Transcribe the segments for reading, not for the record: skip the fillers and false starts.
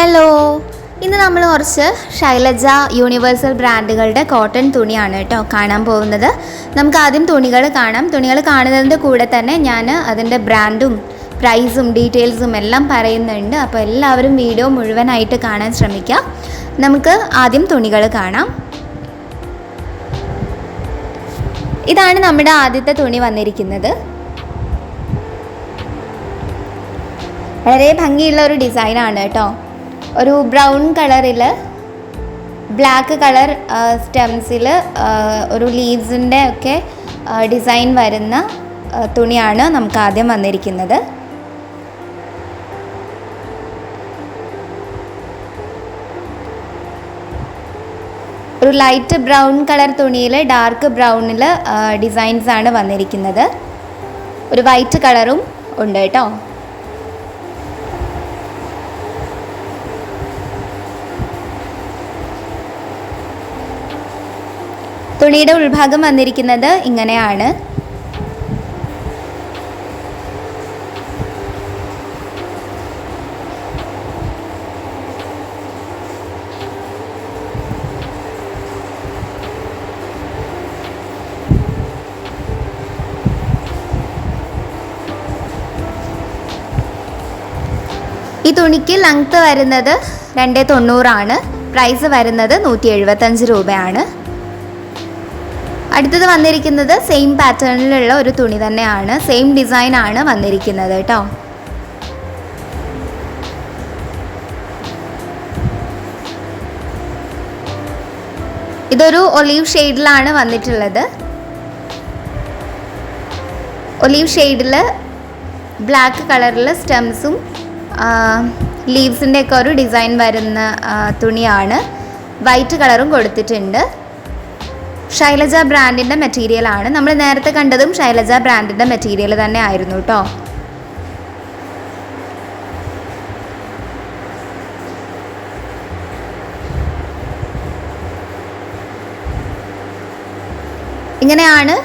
Hello, ഇന്ന് നമ്മൾ കുറച്ച് ശൈലജ യൂണിവേഴ്സൽ ബ്രാൻഡുകളുടെ കോട്ടൺ തുണിയാണ് കേട്ടോ കാണാൻ പോകുന്നത്. നമുക്ക് ആദ്യം തുണികൾ കാണാം. തുണികൾ കാണുന്നതിൻ്റെ കൂടെ തന്നെ ഞാൻ അതിൻ്റെ ബ്രാൻഡും പ്രൈസും ഡീറ്റെയിൽസും എല്ലാം പറയുന്നുണ്ട്. അപ്പോൾ എല്ലാവരും വീഡിയോ മുഴുവനായിട്ട് കാണാൻ ശ്രമിക്കുക. നമുക്ക് ആദ്യം തുണികൾ കാണാം. ഇതാണ് നമ്മുടെ ആദ്യത്തെ തുണി വന്നിരിക്കുന്നത്. വളരെ ഭംഗിയുള്ള ഒരു ഡിസൈനാണ് കേട്ടോ. ഒരു ബ്രൗൺ കളറിൽ ബ്ലാക്ക് കളർ സ്റ്റെംസിൽ ഒരു ലീവ്സിൻ്റെ ഒക്കെ ഡിസൈൻ വരുന്ന തുണിയാണ് നമുക്ക് ആദ്യം വന്നിരിക്കുന്നത്. ഒരു ലൈറ്റ് ബ്രൗൺ കളർ തുണിയിൽ ഡാർക്ക് ബ്രൗണിൽ ഡിസൈൻസ് ആണ് വന്നിരിക്കുന്നത്. ഒരു വൈറ്റ് കളറും ഉണ്ട് കേട്ടോ. തുണിയുടെ ഉൾഭാഗം വന്നിരിക്കുന്നത് ഇങ്ങനെയാണ്. ഈ തുണിക്ക് ലെങ്ത് വരുന്നത് 290 പ്രൈസ് വരുന്നത് 175 രൂപയാണ്. അടുത്തത് വന്നിരിക്കുന്നത് സെയിം പാറ്റേണിലുള്ള ഒരു തുണി തന്നെയാണ്. സെയിം ഡിസൈൻ ആണ് വന്നിരിക്കുന്നത് കേട്ടോ. ഇതൊരു ഒലീവ് ഷെയ്ഡിലാണ് വന്നിട്ടുള്ളത്. ഒലീവ് ഷെയ്ഡിൽ ബ്ലാക്ക് കളറിൽ സ്റ്റെംസും ലീവ്സിൻ്റെ ഒക്കെ ഒരു ഡിസൈൻ വരുന്ന തുണിയാണ്. വൈറ്റ് കളറും കൊടുത്തിട്ടുണ്ട്. ശൈലജ ബ്രാൻഡിൻ്റെ മെറ്റീരിയലാണ്. നമ്മൾ നേരത്തെ കണ്ടതും ശൈലജ ബ്രാൻഡിൻ്റെ മെറ്റീരിയൽ തന്നെ ആയിരുന്നു കേട്ടോ. ഇങ്ങനെയാണ്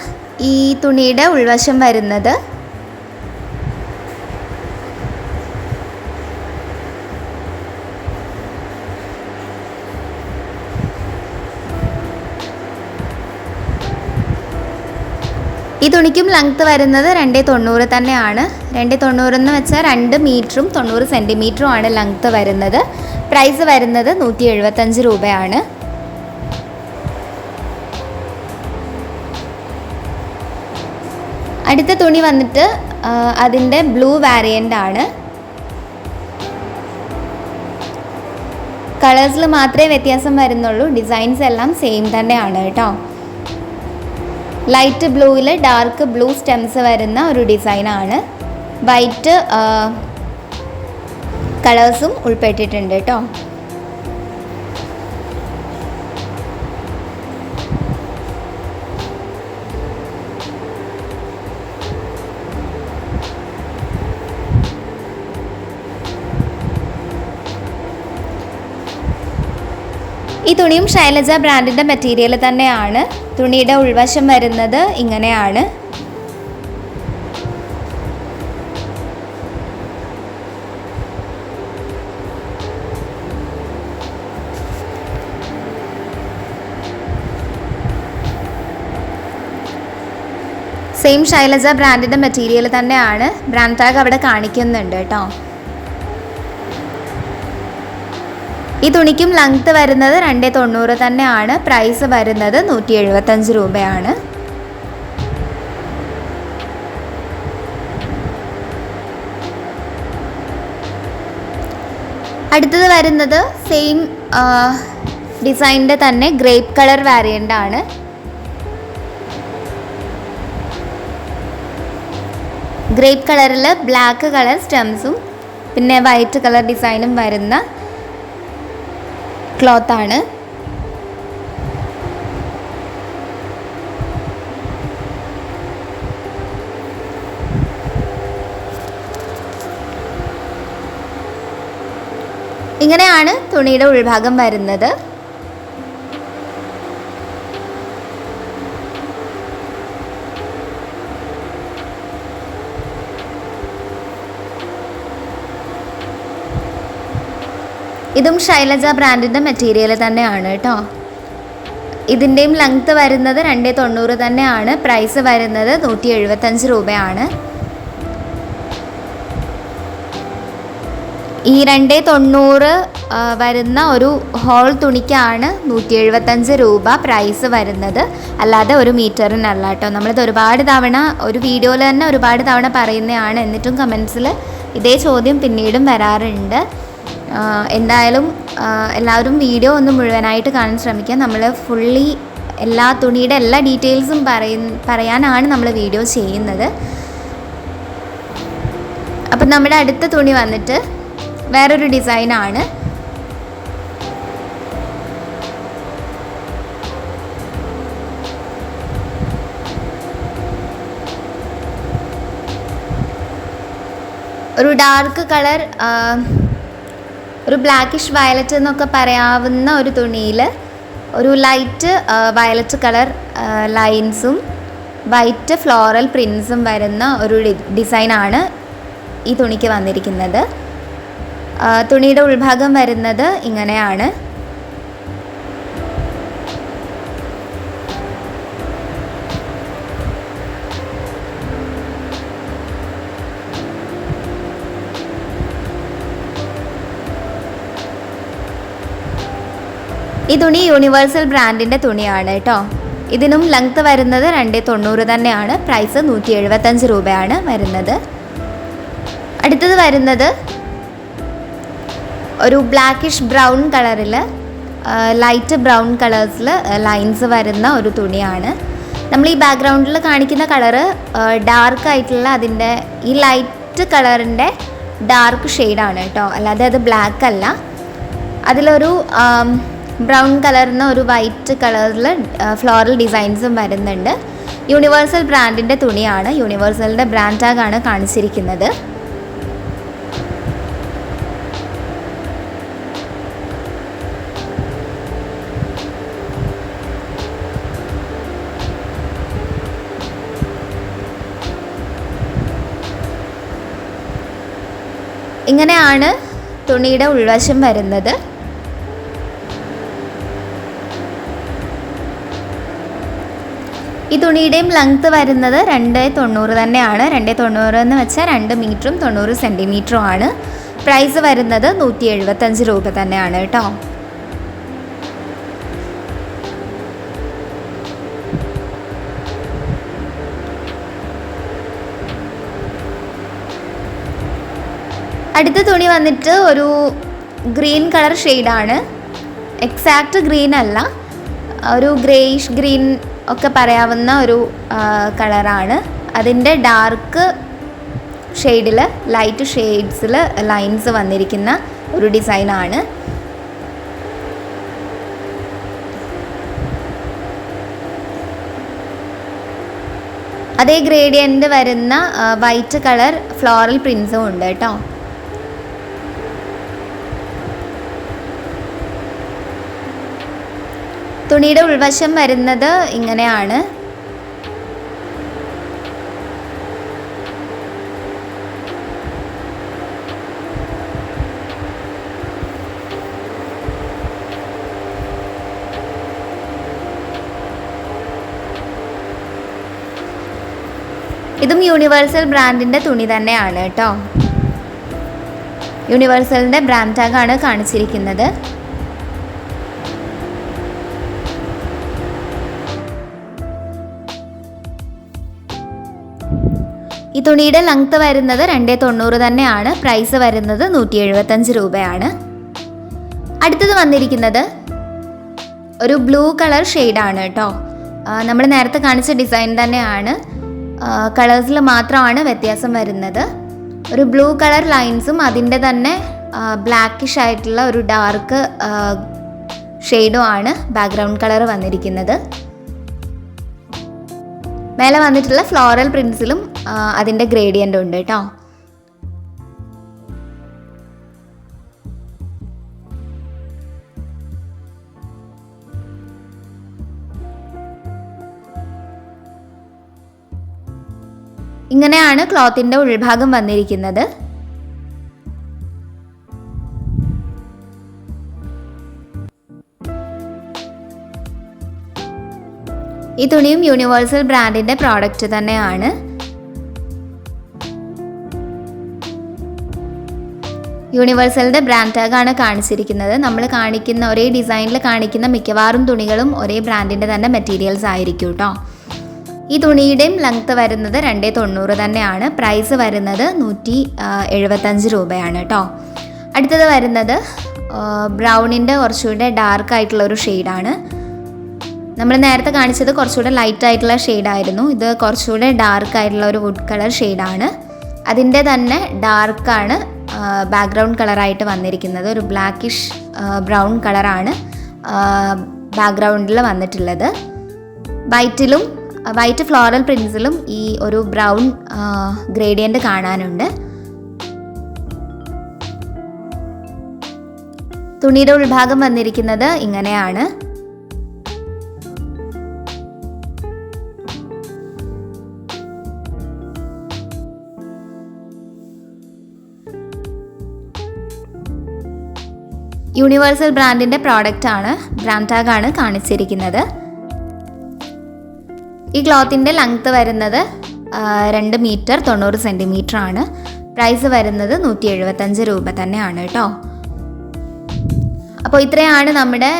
ഈ തുണിയുടെ ഉൾവശം വരുന്നത്. ഈ തുണിക്കും ലെങ്ത് വരുന്നത് 290 തന്നെയാണ്. 290 എന്ന് വെച്ചാൽ 2 മീറ്ററും 90 സെൻറ്റിമീറ്ററും ആണ് ലെങ്ത് വരുന്നത്. പ്രൈസ് വരുന്നത് 175 രൂപയാണ്. അടുത്ത തുണി വന്നിട്ട് അതിൻ്റെ ബ്ലൂ വാരിയൻ്റ് ആണ്. കളേഴ്സിൽ മാത്രമേ വ്യത്യാസം വരുന്നുള്ളൂ. ഡിസൈൻസ് എല്ലാം സെയിം തന്നെയാണ് കേട്ടോ. ലൈറ്റ് ബ്ലൂവിൽ ഡാർക്ക് ബ്ലൂ സ്റ്റെംസ് വരുന്ന ഒരു ഡിസൈനാണ്. വൈറ്റ് കളേഴ്സും ഉൾപ്പെട്ടിട്ടുണ്ട് കേട്ടോ. ഈ തുണിയും ശൈലജ ബ്രാൻഡിൻ്റെ മെറ്റീരിയൽ തന്നെയാണ്. തുണിയുടെ ഉൾവശം വരുന്നത് ഇങ്ങനെയാണ്. സെയിം ശൈലജ ബ്രാൻഡിൻ്റെ മെറ്റീരിയൽ തന്നെയാണ്. ബ്രാൻഡ് ടാഗ് അവിടെ കാണിക്കുന്നുണ്ട് കേട്ടോ. ഈ തുണിക്കും ലെങ്ത് വരുന്നത് 290 തന്നെയാണ്. പ്രൈസ് വരുന്നത് 175 രൂപയാണ്. അടുത്തത് വരുന്നത് സെയിം ഡിസൈനിൻ്റെ തന്നെ ഗ്രേപ്പ് കളർ വാരിയൻ്റ് ആണ്. ഗ്രേപ്പ് കളറിൽ ബ്ലാക്ക് കളർ സ്റ്റെംസും പിന്നെ വൈറ്റ് കളർ ഡിസൈനും വരുന്ന ക്ലോത്താണ്. ഇങ്ങനെയാണ് തുണിയുടെ ഉൾഭാഗം വരുന്നത്. ഇതും ശൈലജ ബ്രാൻഡിൻ്റെ മെറ്റീരിയൽ തന്നെയാണ് കേട്ടോ. ഇതിൻ്റെയും ലെങ്ത്ത് വരുന്നത് 290 തന്നെയാണ്. പ്രൈസ് വരുന്നത് 175 രൂപയാണ്. ഈ 290 വരുന്ന ഒരു ഹോൾ തുണിക്കാണ് 175 രൂപ പ്രൈസ് വരുന്നത്, അല്ലാതെ ഒരു മീറ്ററിനല്ല കേട്ടോ. നമ്മളിത് ഒരുപാട് തവണ ഒരു വീഡിയോയിൽ തന്നെ ഒരുപാട് തവണ പറയുന്നതാണ്, എന്നിട്ടും കമൻസിൽ ഇതേ ചോദ്യം പിന്നീടും വരാറുണ്ട്. എന്തായാലും എല്ലാവരും വീഡിയോ ഒന്ന് മുഴുവനായിട്ട് കാണാൻ ശ്രമിക്കുക. നമ്മൾ ഫുള്ളി എല്ലാ തുണിയുടെ എല്ലാ ഡീറ്റെയിൽസും പറയാനാണ് നമ്മൾ വീഡിയോ ചെയ്യുന്നത്. അപ്പം നമ്മുടെ അടുത്ത തുണി വന്നിട്ട് വേറൊരു ഡിസൈനാണ്. ഒരു ഡാർക്ക് കളർ, ഒരു ബ്ലാക്കിഷ് വയലറ്റ് എന്നൊക്കെ പറയാവുന്ന ഒരു തുണിയിൽ ഒരു ലൈറ്റ് വയലറ്റ് കളർ ലൈൻസും വൈറ്റ് ഫ്ലോറൽ പ്രിൻസും വരുന്ന ഒരു ഡിസൈനാണ് ഈ തുണിക്ക് വന്നിരിക്കുന്നത്. തുണിയുടെ ഉൾഭാഗം വരുന്നത് ഇങ്ങനെയാണ്. ഈ തുണി യൂണിവേഴ്സൽ ബ്രാൻഡിൻ്റെ തുണിയാണ് കേട്ടോ. ഇതിനും ലെങ്ത്ത് വരുന്നത് 290 തന്നെയാണ്. പ്രൈസ് 175 രൂപയാണ് വരുന്നത്. അടുത്തത് വരുന്നത് ഒരു ബ്ലാക്കിഷ് ബ്രൗൺ കളറിൽ ലൈറ്റ് ബ്രൗൺ കളേഴ്സിൽ ലൈൻസ് വരുന്ന ഒരു തുണിയാണ്. നമ്മൾ ഈ ബാക്ക്ഗ്രൗണ്ടിൽ കാണിക്കുന്ന കളറ് ഡാർക്ക് ആയിട്ടുള്ള അതിൻ്റെ ഈ ലൈറ്റ് കളറിൻ്റെ ഡാർക്ക് ഷെയ്ഡാണ് കേട്ടോ, അല്ലാതെ അത് ബ്ലാക്ക് അല്ല. അതിലൊരു ബ്രൗൺ കളറിന് ഒരു വൈറ്റ് കളറിൽ ഫ്ലോറൽ ഡിസൈൻസും വരുന്നുണ്ട്. യൂണിവേഴ്സൽ ബ്രാൻഡിൻ്റെ തുണിയാണ്. യൂണിവേഴ്സലിൻ്റെ ബ്രാൻഡ് ടാഗാണ് കാണിച്ചിരിക്കുന്നത്. ഇങ്ങനെയാണ് തുണിയുടെ ഉൾവശം വരുന്നത്. ഈ തുണിയുടെയും ലെങ്ത്ത് വരുന്നത് 290 തന്നെയാണ്. 290 എന്ന് വെച്ചാൽ 2 മീറ്ററും 90 സെൻറ്റിമീറ്ററും ആണ്. പ്രൈസ് വരുന്നത് 175 രൂപ തന്നെയാണ് കേട്ടോ. അടുത്ത തുണി വന്നിട്ട് ഒരു ഗ്രീൻ കളർ ഷെയ്ഡാണ്. എക്സാക്റ്റ് ഗ്രീൻ അല്ല, ഒരു ഗ്രേയിഷ് ഗ്രീൻ ഒക്കെ പറയാവുന്ന ഒരു കളറാണ്. അതിൻ്റെ ഡാർക്ക് ഷെയ്ഡിൽ ലൈറ്റ് ഷെയ്ഡ്സിൽ ലൈൻസ് വന്നിരിക്കുന്ന ഒരു ഡിസൈനാണ്. അതേ ഗ്രേഡിയൻ്റ് വരുന്ന വൈറ്റ് കളർ ഫ്ലോറൽ പ്രിൻസും ഉണ്ട് കേട്ടോ. തുണിയുടെ ഉൾവശം വരുന്നത് ഇങ്ങനെയാണ്. ഇതും യൂണിവേഴ്സൽ ബ്രാൻഡിൻ്റെ തുണി തന്നെയാണ് കേട്ടോ. യൂണിവേഴ്സലിൻ്റെ ബ്രാൻഡ് ടാഗാണ് കാണിച്ചിരിക്കുന്നത്. ഈ തുണിയുടെ ലെങ്ത്ത് വരുന്നത് 290 തന്നെയാണ്. പ്രൈസ് വരുന്നത് 175 രൂപയാണ്. അടുത്തത് വന്നിരിക്കുന്നത് ഒരു ബ്ലൂ കളർ ഷെയ്ഡാണ് കേട്ടോ. നമ്മൾ നേരത്തെ കാണിച്ച ഡിസൈൻ തന്നെയാണ്, കളേഴ്സിൽ മാത്രമാണ് വ്യത്യാസം വരുന്നത്. ഒരു ബ്ലൂ കളർ ലൈൻസും അതിൻ്റെ തന്നെ ബ്ലാക്കിഷ് ആയിട്ടുള്ള ഒരു ഡാർക്ക് ഷെയ്ഡും ആണ് ബാക്ക്ഗ്രൗണ്ട് കളർ വന്നിരിക്കുന്നത്. മേലെ വന്നിട്ടുള്ള ഫ്ലോറൽ പ്രിൻസിലും അതിൻ്റെ ഗ്രേഡിയൻ്റ് ഉണ്ട് കേട്ടോ. ഇങ്ങനെയാണ് ക്ലോത്തിൻ്റെ ഉൾഭാഗം വന്നിരിക്കുന്നത്. ഈ തുണിയും യൂണിവേഴ്സൽ ബ്രാൻഡിൻ്റെ പ്രോഡക്റ്റ് തന്നെയാണ്. യൂണിവേഴ്സലിൻ്റെ ബ്രാൻഡ് ടാഗാണ് കാണിച്ചിരിക്കുന്നത്. നമ്മൾ കാണിക്കുന്ന ഒരേ ഡിസൈനിൽ കാണിക്കുന്ന മിക്കവാറും തുണികളും ഒരേ ബ്രാൻഡിൻ്റെ തന്നെ മെറ്റീരിയൽസ് ആയിരിക്കും കേട്ടോ. ഈ തുണിയുടെയും ലെങ്ത്ത് വരുന്നത് 290 തന്നെയാണ്. പ്രൈസ് വരുന്നത് 175 രൂപയാണ് കേട്ടോ. അടുത്തത് വരുന്നത് ബ്രൗണിൻ്റെ കുറച്ചുകൂടെ ഡാർക്ക് ആയിട്ടുള്ള ഒരു ഷെയ്ഡാണ്. നമ്മൾ നേരത്തെ കാണിച്ചത് കുറച്ചുകൂടെ ലൈറ്റ് ആയിട്ടുള്ള ഷെയ്ഡായിരുന്നു. ഇത് കുറച്ചുകൂടെ ഡാർക്ക് ആയിട്ടുള്ള ഒരു വുഡ് കളർ ഷെയ്ഡാണ്. അതിൻ്റെ തന്നെ ഡാർക്കാണ് ബാക്ക്ഗ്രൗണ്ട് കളറായിട്ട് വന്നിരിക്കുന്നത്. ഒരു ബ്ലാക്കിഷ് ബ്രൗൺ കളറാണ് ബാക്ക്ഗ്രൗണ്ടിൽ വന്നിട്ടുള്ളത്. വൈറ്റ് ഫ്ലോറൽ പ്രിൻസിലും ഈ ഒരു ബ്രൗൺ ഗ്രേഡിയൻ്റ് കാണാനുണ്ട്. തുണിയുടെ ഉൾഭാഗം വന്നിരിക്കുന്നത് ഇങ്ങനെയാണ്. യൂണിവേഴ്സൽ ബ്രാൻഡിൻ്റെ പ്രോഡക്റ്റാണ്, ബ്രാൻഡ് ടാഗാണ് കാണിച്ചിരിക്കുന്നത്. ഈ ക്ലോത്തിൻ്റെ ലെങ്ത്ത് വരുന്നത് 2 മീറ്റർ 90 സെൻറ്റിമീറ്റർ ആണ്. പ്രൈസ് വരുന്നത് 175 രൂപ തന്നെയാണ് കേട്ടോ. അപ്പോൾ ഇത്രയാണ് നമ്മുടെ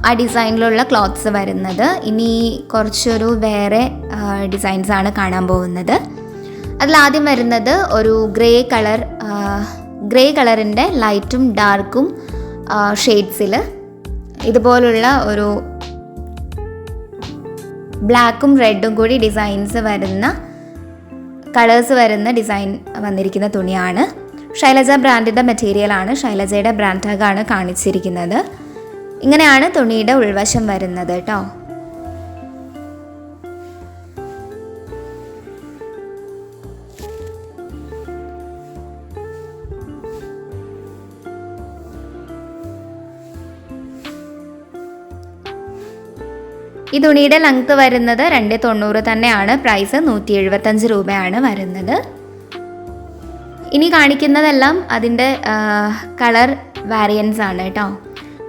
ആ ഡിസൈനിലുള്ള ക്ലോത്ത്സ് വരുന്നത്. ഇനി കുറച്ചൊരു വേറെ ഡിസൈൻസാണ് കാണാൻ പോകുന്നത്. അതിലാദ്യം വരുന്നത് ഒരു ഗ്രേ കളറിൻ്റെ ലൈറ്റും ഡാർക്കും ഷെയ്ഡ്സിൽ ഇതുപോലുള്ള ഒരു ബ്ലാക്കും റെഡും കൂടി ഡിസൈൻസ് വരുന്ന കളേഴ്സ് വരുന്ന ഡിസൈൻ വന്നിരിക്കുന്ന തുണിയാണ്. ശൈലജ ബ്രാൻഡിൻ്റെ മെറ്റീരിയലാണ്. ശൈലജയുടെ ബ്രാൻഡ് ടാഗാണ് കാണിച്ചിരിക്കുന്നത്. ഇങ്ങനെയാണ് തുണിയുടെ ഉൾവശം വരുന്നത് കേട്ടോ. ഈ തുണിയുടെ ലെങ്ത്ത് വരുന്നത് 290 തന്നെയാണ്. പ്രൈസ് 175 രൂപയാണ് വരുന്നത്. ഇനി കാണിക്കുന്നതെല്ലാം അതിൻ്റെ കളർ വാരിയൻസ് ആണ് കേട്ടോ.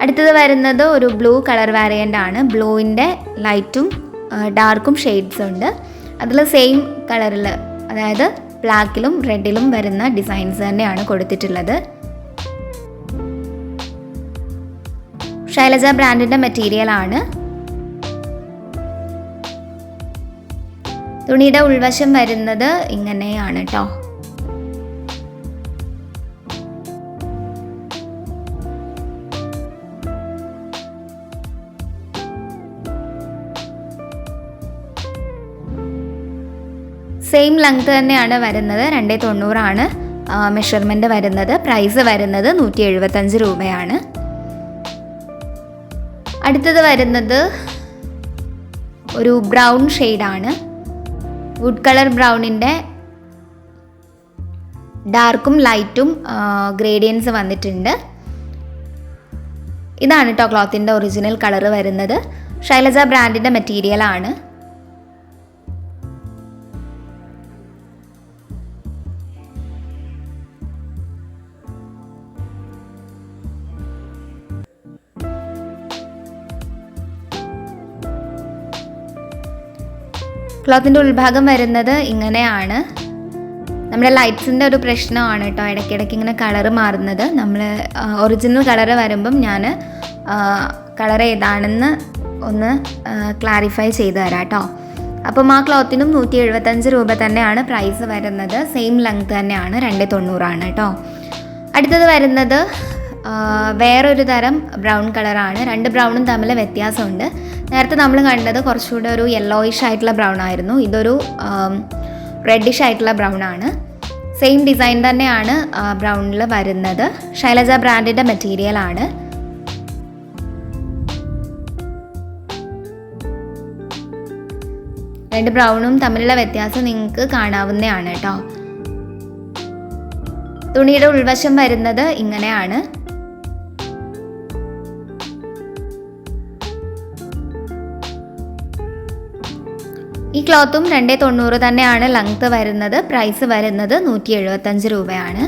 അടുത്തത് വരുന്നത് ഒരു ബ്ലൂ കളർ വാരിയൻ്റ് ആണ്. ബ്ലൂവിൻ്റെ ലൈറ്റും ഡാർക്കും ഷെയ്ഡ്സ് ഉണ്ട്. അതിൽ സെയിം കളറിൽ, അതായത് ബ്ലാക്കിലും റെഡിലും വരുന്ന ഡിസൈൻസ് തന്നെയാണ് കൊടുത്തിട്ടുള്ളത്. ശൈലജ ബ്രാൻഡിൻ്റെ മെറ്റീരിയലാണ്. തുണിയുടെ ഉൾവശം വരുന്നത് ഇങ്ങനെയാണ് കേട്ടോ. സെയിം ലെങ്ത് തന്നെയാണ് വരുന്നത്. 290 ആണ് മെഷർമെൻറ്റ് വരുന്നത്. പ്രൈസ് വരുന്നത് 175 രൂപയാണ്. അടുത്തത് വരുന്നത് ഒരു ബ്രൗൺ ഷെയ്ഡാണ്. വുഡ് കളർ ബ്രൗണിൻ്റെ ഡാർക്കും ലൈറ്റും ഗ്രേഡിയൻസ് വന്നിട്ടുണ്ട്. ഇതാണ് കേട്ടോ ക്ലോത്തിൻ്റെ ഒറിജിനൽ കളർ വരുന്നത്. ശൈലജ ബ്രാൻഡിൻ്റെ മെറ്റീരിയലാണ്. ക്ലോത്തിൻ്റെ ഉൾഭാഗം വരുന്നത് ഇങ്ങനെയാണ്. നമ്മുടെ ലൈറ്റ്സിൻ്റെ ഒരു പ്രശ്നമാണ് കേട്ടോ ഇടയ്ക്കിടയ്ക്ക് ഇങ്ങനെ കളറ് മാറുന്നത്. നമ്മൾ ഒറിജിനൽ കളറ് വരുമ്പം ഞാൻ കളർ ഏതാണെന്ന് ഒന്ന് ക്ലാരിഫൈ ചെയ്ത് തരാം കേട്ടോ. അപ്പം ആ ക്ലോത്തിനും 175 രൂപ തന്നെയാണ് പ്രൈസ് വരുന്നത്. സെയിം ലെങ്ത് തന്നെയാണ്, 290 ആണ് കേട്ടോ. അടുത്തത് വരുന്നത് വേറൊരു തരം ബ്രൗൺ കളറാണ്. രണ്ട് ബ്രൗണും തമ്മിൽ വ്യത്യാസമുണ്ട്. നേരത്തെ നമ്മൾ കണ്ടത് കുറച്ചുകൂടെ ഒരു യെല്ലോയിഷ് ആയിട്ടുള്ള ബ്രൗൺ ആയിരുന്നു. ഇതൊരു റെഡിഷ് ആയിട്ടുള്ള ബ്രൗൺ ആണ്. സെയിം ഡിസൈൻ തന്നെയാണ് ബ്രൗണിൽ വരുന്നത്. ശൈലജ ബ്രാൻഡിൻ്റെ മെറ്റീരിയലാണ്. രണ്ട് ബ്രൗണും തമ്മിലുള്ള വ്യത്യാസം നിങ്ങൾക്ക് കാണാവുന്നതാണ് കേട്ടോ. തുണിയുടെ ഉൾവശം വരുന്നത് ഇങ്ങനെയാണ്. ഈ ക്ലോത്തും 290 തന്നെയാണ് ലെങ്ത് വരുന്നത്. പ്രൈസ് വരുന്നത് 175 രൂപയാണ്.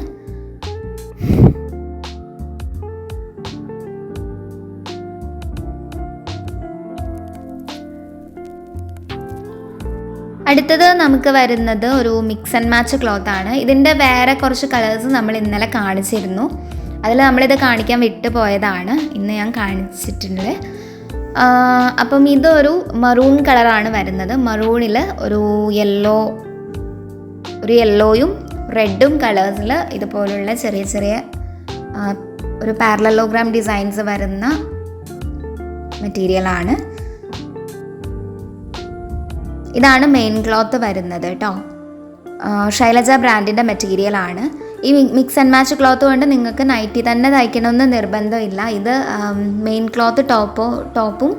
അടുത്തത് നമുക്ക് വരുന്നത് ഒരു മിക്സ് ആൻഡ് മാച്ച് ക്ലോത്ത് ആണ്. ഇതിൻ്റെ വേറെ കുറച്ച് കളേഴ്സ് നമ്മൾ ഇന്നലെ കാണിച്ചിരുന്നു. അതിൽ നമ്മളിത് കാണിക്കാൻ വിട്ടു പോയതാണ്, ഇന്ന് ഞാൻ കാണിച്ചിട്ടുണ്ട്. അപ്പം ഇതൊരു മറൂൺ കളറാണ് വരുന്നത്. മറൂണിൽ ഒരു യെല്ലോയും റെഡും കളേഴ്സിൽ ഇതുപോലുള്ള ചെറിയ ചെറിയ ഒരു പാരലലോഗ്രാം ഡിസൈൻസ് വരുന്ന മെറ്റീരിയലാണ്. ഇതാണ് മെയിൻ ക്ലോത്ത് വരുന്നത് കേട്ടോ. ശൈലജ ബ്രാൻഡിൻ്റെ മെറ്റീരിയലാണ്. ഈ മിക്സ് ആൻഡ് മാച്ച് ക്ലോത്ത് കൊണ്ട് നിങ്ങൾക്ക് നൈറ്റി തന്നെ തയ്ക്കണമെന്ന് നിർബന്ധമില്ല. ഇത് മെയിൻ ക്ലോത്ത് ടോപ്പും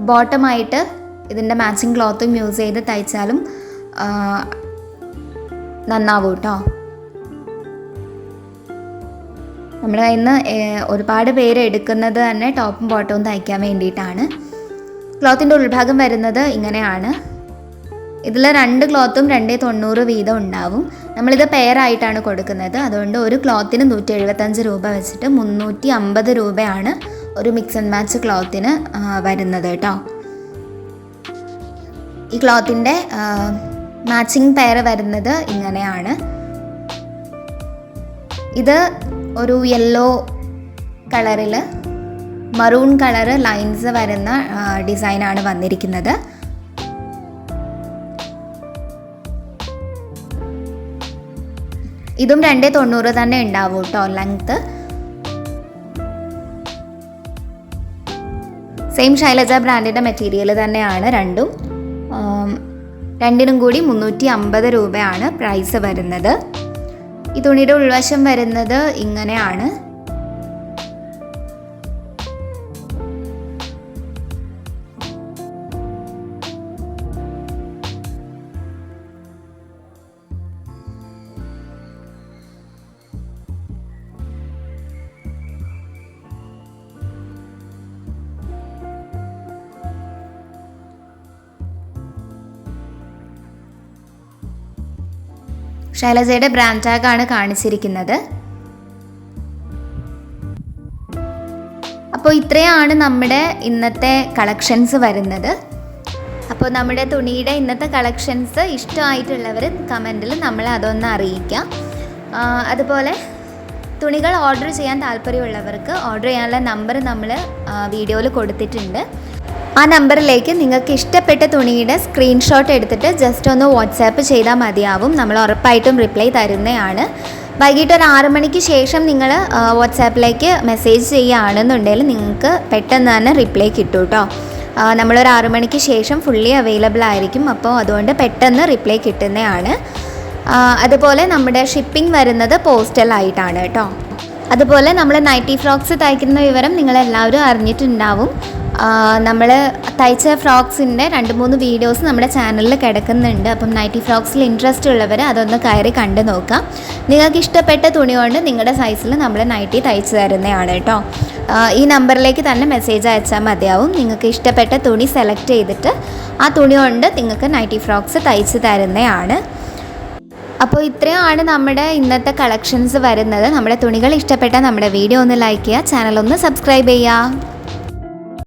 ബോട്ടമായിട്ട് ഇതിൻ്റെ മാച്ചിങ് ക്ലോത്തും യൂസ് ചെയ്ത് തയ്ച്ചാലും നന്നാവും കേട്ടോ. നമ്മുടെ കയ്യിൽ നിന്ന് ഒരുപാട് പേര് എടുക്കുന്നത് തന്നെ ടോപ്പും ബോട്ടവും തയ്ക്കാൻ വേണ്ടിയിട്ടാണ്. ക്ലോത്തിൻ്റെ ഉൾഭാഗം വരുന്നത് ഇങ്ങനെയാണ്. ഇതിൽ 2 ക്ലോത്തും 290 വീതം ഉണ്ടാവും. നമ്മളിത് പെയറായിട്ടാണ് കൊടുക്കുന്നത്. അതുകൊണ്ട് ഒരു ക്ലോത്തിന് 175 രൂപ വെച്ചിട്ട് 350 രൂപയാണ് ഒരു മിക്സ് ആൻഡ് മാച്ച് ക്ലോത്തിന് വരുന്നത് കേട്ടോ. ഈ ക്ലോത്തിൻ്റെ മാച്ചിങ് പെയർ വരുന്നത് ഇങ്ങനെയാണ്. ഇത് ഒരു യെല്ലോ കളറിൽ മറൂൺ കളറ് ലൈൻസ് വരുന്ന ഡിസൈനാണ് വന്നിരിക്കുന്നത്. ഇതും 290 തന്നെ ഉണ്ടാവും കേട്ടോ ലെങ്ത്ത്. സെയിം ശൈലജ ബ്രാൻഡിൻ്റെ മെറ്റീരിയൽ തന്നെയാണ് രണ്ടിനും കൂടി 350 രൂപയാണ് പ്രൈസ് വരുന്നത്. ഈ തുണിയുടെ ഉൾവശം വരുന്നത് ഇങ്ങനെയാണ്. ശൈലജയുടെ ബ്രാൻഡ് ടാഗാണ് കാണിച്ചിരിക്കുന്നത്. അപ്പോൾ ഇത്രയാണ് നമ്മുടെ ഇന്നത്തെ കളക്ഷൻസ് വരുന്നത്. അപ്പോൾ നമ്മുടെ തുണിയുടെ ഇന്നത്തെ കളക്ഷൻസ് ഇഷ്ടമായിട്ടുള്ളവർ കമൻറ്റിൽ നമ്മളെ അതൊന്ന് അറിയിക്കാം. അതുപോലെ തുണികൾ ഓർഡർ ചെയ്യാൻ താല്പര്യമുള്ളവർക്ക് ഓർഡർ ചെയ്യാനുള്ള നമ്പർ നമ്മൾ വീഡിയോയിൽ കൊടുത്തിട്ടുണ്ട്. ആ നമ്പറിലേക്ക് നിങ്ങൾക്ക് ഇഷ്ടപ്പെട്ട തുണിയുടെ സ്ക്രീൻഷോട്ട് എടുത്തിട്ട് ജസ്റ്റ് ഒന്ന് വാട്സാപ്പ് ചെയ്താൽ മതിയാവും. നമ്മൾ ഉറപ്പായിട്ടും റിപ്ലൈ തരുന്നതാണ്. വൈകിട്ട് ഒരു 6 മണിക്ക് ശേഷം നിങ്ങൾ വാട്സാപ്പിലേക്ക് മെസ്സേജ് ചെയ്യുകയാണെന്നുണ്ടെങ്കിൽ നിങ്ങൾക്ക് പെട്ടെന്ന് തന്നെ റിപ്ലൈ കിട്ടും കേട്ടോ. നമ്മളൊരു 6 മണിക്ക് ശേഷം ഫുള്ളി അവൈലബിൾ ആയിരിക്കും. അപ്പോൾ അതുകൊണ്ട് പെട്ടെന്ന് റിപ്ലൈ കിട്ടുന്നതാണ്. അതുപോലെ നമ്മുടെ ഷിപ്പിംഗ് വരുന്നത് പോസ്റ്റലായിട്ടാണ് കേട്ടോ. അതുപോലെ നമ്മൾ നൈറ്റി ഫ്രോക്സ് തയ്ക്കുന്ന വിവരം നിങ്ങളെല്ലാവരും അറിഞ്ഞിട്ടുണ്ടാവും. നമ്മൾ തയ്ച്ച ഫ്രോക്സിൻ്റെ 2-3 വീഡിയോസ് നമ്മുടെ ചാനലിൽ കിടക്കുന്നുണ്ട്. അപ്പം നൈറ്റി ഫ്രോക്സിൽ ഇൻട്രസ്റ്റ് ഉള്ളവർ അതൊന്ന് കയറി കണ്ടു നോക്കാം. നിങ്ങൾക്ക് ഇഷ്ടപ്പെട്ട തുണി കൊണ്ട് നിങ്ങളുടെ സൈസിൽ നമ്മൾ നൈറ്റി തയ്ച്ചു തരുന്നതാണ് കേട്ടോ. ഈ നമ്പറിലേക്ക് തന്നെ മെസ്സേജ് അയച്ചാൽ മതിയാവും. നിങ്ങൾക്ക് ഇഷ്ടപ്പെട്ട തുണി സെലക്ട് ചെയ്തിട്ട് ആ തുണി കൊണ്ട് നിങ്ങൾക്ക് നൈറ്റി ഫ്രോക്സ് തയ്ച്ചു തരുന്നതാണ്. അപ്പോൾ ഇത്രയാണ് നമ്മുടെ ഇന്നത്തെ കളക്ഷൻസ് വരുന്നത്. നമ്മുടെ തുണികൾ ഇഷ്ടപ്പെട്ടാൽ നമ്മുടെ വീഡിയോ ഒന്ന് ലൈക്ക് ചെയ്യുക, ചാനൽ ഒന്ന് സബ്സ്ക്രൈബ് ചെയ്യുക.